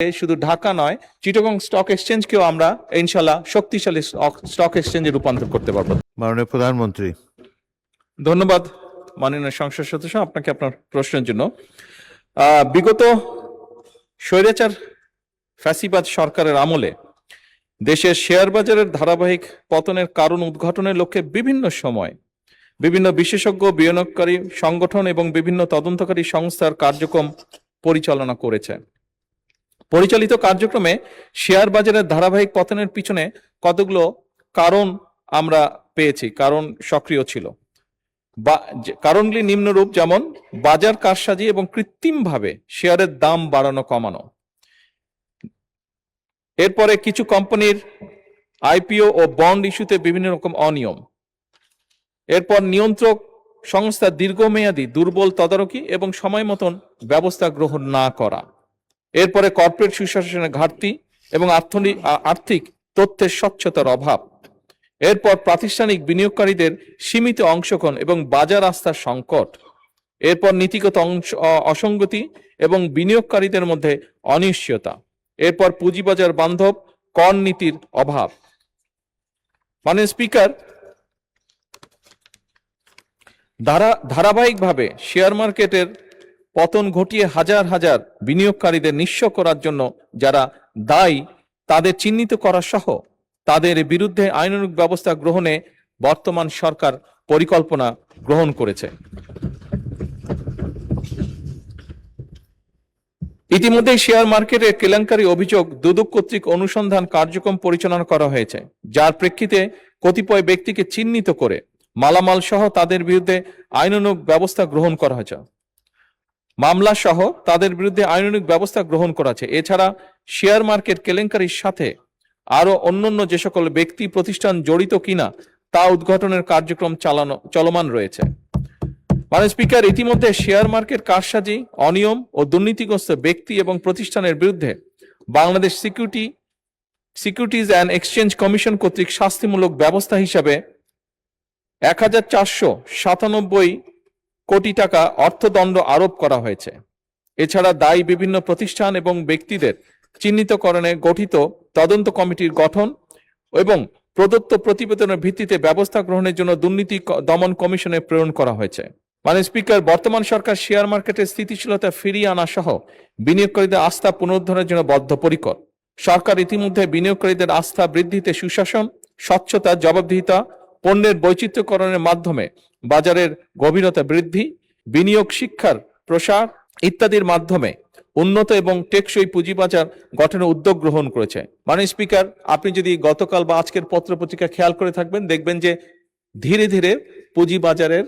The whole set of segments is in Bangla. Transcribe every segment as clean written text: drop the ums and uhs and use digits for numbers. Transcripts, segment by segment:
শুধু ঢাকা নয়, চিটাগং স্টক এক্সচেঞ্জকেও আমরা ইনশাল্লাহ শক্তিশালী স্টক এক্সচেঞ্জে রূপান্তর করতে পারবো। মাননীয় প্রধানমন্ত্রী। ধন্যবাদ মাননীয় সংসদ সদস্য, আপনাকে আপনার প্রশ্নের জন্য। বিগত স্বৈরাচার ফ্যাসিবাদ সরকারের আমলে দেশের শেয়ার বাজারের ধারাবাহিক পতনের কারণ উদ্ঘাটনের লক্ষ্যে বিভিন্ন সময় বিভিন্ন বিশেষজ্ঞ, বিনিয়োগকারী সংগঠন এবং বিভিন্ন তদন্তকারী সংস্থার কার্যক্রম পরিচালনা করেছে। পরিচালিত কার্যক্রমে শেয়ার বাজারের ধারাবাহিক পতনের পিছনে কতগুলো কারণ আমরা পেয়েছি, কারণ সক্রিয় ছিল। কারণগুলি নিম্নরূপ, যেমন বাজার কারসাজি এবং কৃত্রিমভাবে শেয়ারের দাম বাড়ানো কমানো। এরপরে কিছু কোম্পানির আইপিও ও বন্ড ইস্যুতে বিভিন্ন রকম অনিয়ম। এরপর নিয়ন্ত্রক সংস্থা দীর্ঘমেয়াদী দুর্বল তদারকি এবং সময় মতন ব্যবস্থা গ্রহণ না করা। এরপরে কর্পোরেট সুশাসনের ঘাটতি এবং আর্থিক তথ্যের স্বচ্ছতার অভাব। এরপর প্রাতিষ্ঠানিক বিনিয়োগকারীদের সীমিত অংশগ্রহণ এবং বাজার আস্থার সংকট। এরপর নীতিগত অসঙ্গতি এবং বিনিয়োগকারীদের মধ্যে অনিশ্চয়তা। এরপর পুঁজিবাজার বান্ধব কর নীতির অভাব। মাননীয় স্পিকার, ধারাবাহিকভাবে শেয়ার মার্কেটের পতন ঘটিয়ে হাজার হাজার বিনিয়োগকারীদের নিঃস্ব করার জন্য যারা দায়ী তাদের চিহ্নিত করা সহ তাদের বিরুদ্ধে আইনানুগ ব্যবস্থা গ্রহণে বর্তমান সরকার পরিকল্পনা গ্রহণ করেছে। ইতিমধ্যে শেয়ার মার্কেটের কেলেঙ্কারি অভিযোগ দুদক কর্তৃক অনুসন্ধান কার্যক্রম পরিচালনা করা হয়েছে, যার প্রেক্ষিতে কতিপয় ব্যক্তিকে চিহ্নিত করে মালামাল সহ তাদের বিরুদ্ধে আইনানুগ ব্যবস্থা গ্রহণ করা হয়েছে। মামলা সহ তাদের বিরুদ্ধে আইনানুগ ব্যবস্থা গ্রহণ করা হয়েছে। এছাড়া শেয়ার মার্কেট কেলেঙ্কারির সাথে আরো অন্যান্য যে সকল ব্যক্তি প্রতিষ্ঠান জড়িত কিনা তা উদ্ঘাটনের কার্যক্রম চলমান রয়েছে। মাননীয় স্পিকার, ইতিমধ্যে শেয়ার মার্কেট কারসাজি, অনিয়ম ও দুর্নীতিগ্রস্ত ব্যক্তি এবং প্রতিষ্ঠানের বিরুদ্ধে Bangladesh securities and exchange commission কর্তৃক শাস্তিমূলক ব্যবস্থা হিসাবে 1497 কোটি টাকা অর্থদণ্ড আরোপ করা হয়েছে। এছাড়া দায়ী বিভিন্ন প্রতিষ্ঠান এবং ব্যক্তিদের চিহ্নিতকরণে গঠিত তদন্ত কমিটির গঠন এবং প্রদত্ত প্রতিবেদনের ভিত্তিতে ব্যবস্থা গ্রহণের জন্য দুর্নীতি দমন কমিশনে প্রেরণ করা হয়েছে। মাননীয় স্পিকার, বর্তমান সরকার শেয়ার মার্কেটের স্থিতিশীলতা ফিরিয়ে আনা সহ বিনিয়োগকারীদের আস্থা পুনরুদ্ধারের জন্য বদ্ধপরিকর। সরকার ইতিমধ্যে বিনিয়োগকারীদের আস্থা বৃদ্ধিতে সুশাসন, স্বচ্ছতা, জবাবদিহিতা, পণ্যের বৈচিত্র্যকরণের মাধ্যমে বাজারের গভীরতা বৃদ্ধি, বিনিয়োগ শিক্ষার প্রসার ইত্যাদির মাধ্যমে উন্নত এবং টেকসই পুঁজিবাজার গঠনের উদ্যোগ গ্রহণ করেছে। মাননীয় স্পিকার, আপনি যদি গতকাল বা আজকের পত্রপত্রিকা খেয়াল করে থাকবেন, দেখবেন যে ধীরে ধীরে পুঁজিবাজারের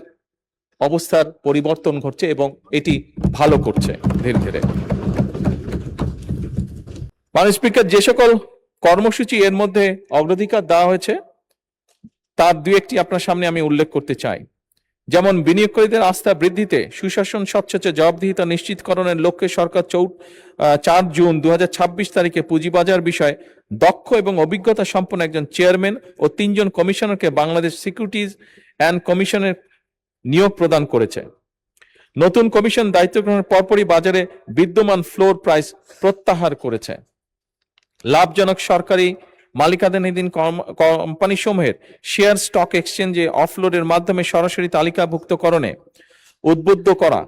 অবস্থার পরিবর্তন ঘটছে এবং এটি ভালো করছে ধীরে ধীরে। মাননীয় স্পিকার, যে সকল কর্মসূচি এর মধ্যে অগ্রাধিকার দেওয়া হয়েছে তার দুই একটি আপনার সামনে আমি উল্লেখ করতে চাই। যেমন বিনিয়োগকারীদের আস্থা বৃদ্ধিতে সুশাসন, স্বচ্ছতা, জবাবদিহিতা নিশ্চিতকরণের লক্ষ্যে সরকার 4 জুন 2026 তারিখে পুঁজিবাজার বিষয়ে দক্ষ এবং অভিজ্ঞতা সম্পন্ন একজন চেয়ারম্যান ও 3 জন কমিশনারকে বাংলাদেশ সিকিউরিটিজ অ্যান্ড কমিশনের নিয়োগ প্রদান করেছে। নতুন কমিশন দায়িত্ব গ্রহণের পরপরই বাজারে বিদ্যমান ফ্লোর প্রাইস প্রত্যাহার করেছে। লাভজনক সরকারি মালিকানাধীন কোম্পানি সমূহের শেয়ার স্টক এক্সচেঞ্জে অফলোডের মাধ্যমে সরাসরি তালিকাভুক্তকরণে উদ্বুদ্ধ করা।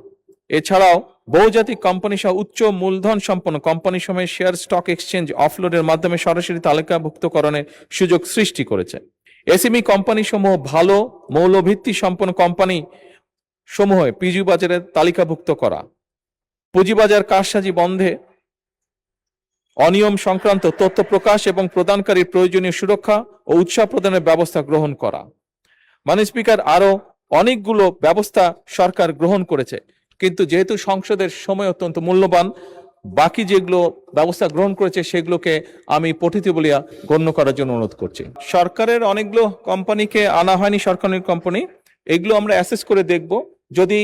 এছাড়াও বহুজাতিক কোম্পানি সহ উচ্চ মূলধন সম্পন্ন কোম্পানি সমূহের শেয়ার স্টক এক্সচেঞ্জ অফলোডের মাধ্যমে সরাসরি তালিকাভুক্তকরণের সুযোগ সৃষ্টি করেছে। এসএমই কোম্পানি সমূহ ভালো মৌলভিত্তি সম্পন্ন কোম্পানি সমূহ পুঁজিবাজারে তালিকাভুক্ত করা। পুঁজিবাজার কারসাজি বন্ধে অনিয়ম সংক্রান্ত তথ্য প্রকাশ এবং প্রদানকারীর প্রয়োজনীয় সুরক্ষা ও উৎসাহ প্রদানের ব্যবস্থা গ্রহণ করা। মাননীয় স্পিকার, আরো অনেকগুলো ব্যবস্থা সরকার গ্রহণ করেছে, কিন্তু যেহেতু সংসদের সময় অত্যন্ত মূল্যবান, বাকি যেগুলো ব্যবস্থা গ্রহণ করেছে সেগুলোকে আমি পঠিত বলিয়া গণ্য করার জন্য অনুরোধ করছি। সরকারের অনেকগুলো কোম্পানিকে আনা হয়নি, সরকারি কোম্পানি, এগুলো আমরা অ্যাসেস করে দেখব। যদি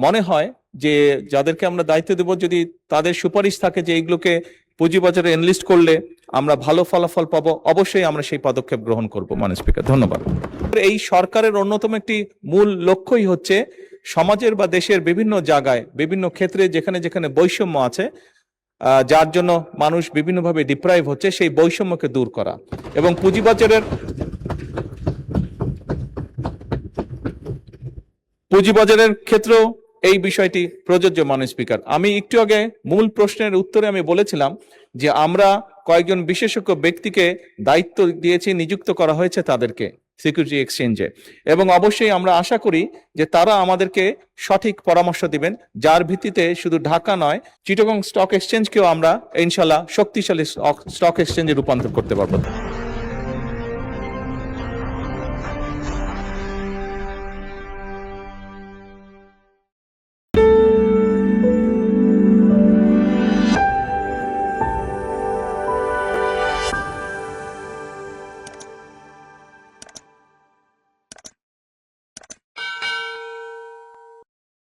মনে হয় যে যাদেরকে আমরা দায়িত্ব দেব, যদি তাদের সুপারিশ থাকে যে এইগুলোকে পুঁজিবাজারে এনলিস্ট করলে আমরা ভালো ফলাফল পাবো, অবশ্যই আমরা সেই পদক্ষেপ গ্রহণ করব। মাননীয় স্পিকার, ধন্যবাদ। এই সরকারের অন্যতম একটি মূল লক্ষ্যই হচ্ছে সমাজের বা দেশের বিভিন্ন জায়গায় বিভিন্ন ক্ষেত্রে যেখানে যেখানে বৈষম্য আছে যার জন্য মানুষ বিভিন্নভাবে ডিপ্রাইভ হচ্ছে, সেই বৈষম্যকে দূর করা এবং পুঁজিবাজারের ক্ষেত্রেও এই বিষয়টি প্রযোজ্য। মাননীয় স্পিকার, আমি একটু আগে মূল প্রশ্নের উত্তরে আমি বলেছিলাম যে আমরা কয়েকজন বিশেষজ্ঞ ব্যক্তিকে দায়িত্ব দিয়েছি, নিযুক্ত করা হয়েছে তাদেরকে সিকিউরিটি এক্সচেঞ্জে, এবং অবশ্যই আমরা আশা করি যে তারা আমাদেরকে সঠিক পরামর্শ দিবেন, যার ভিত্তিতে শুধু ঢাকা নয়, চিটাগং স্টক এক্সচেঞ্জকেও আমরা ইনশাল্লাহ শক্তিশালী স্টক এক্সচেঞ্জে রূপান্তর করতে পারবো।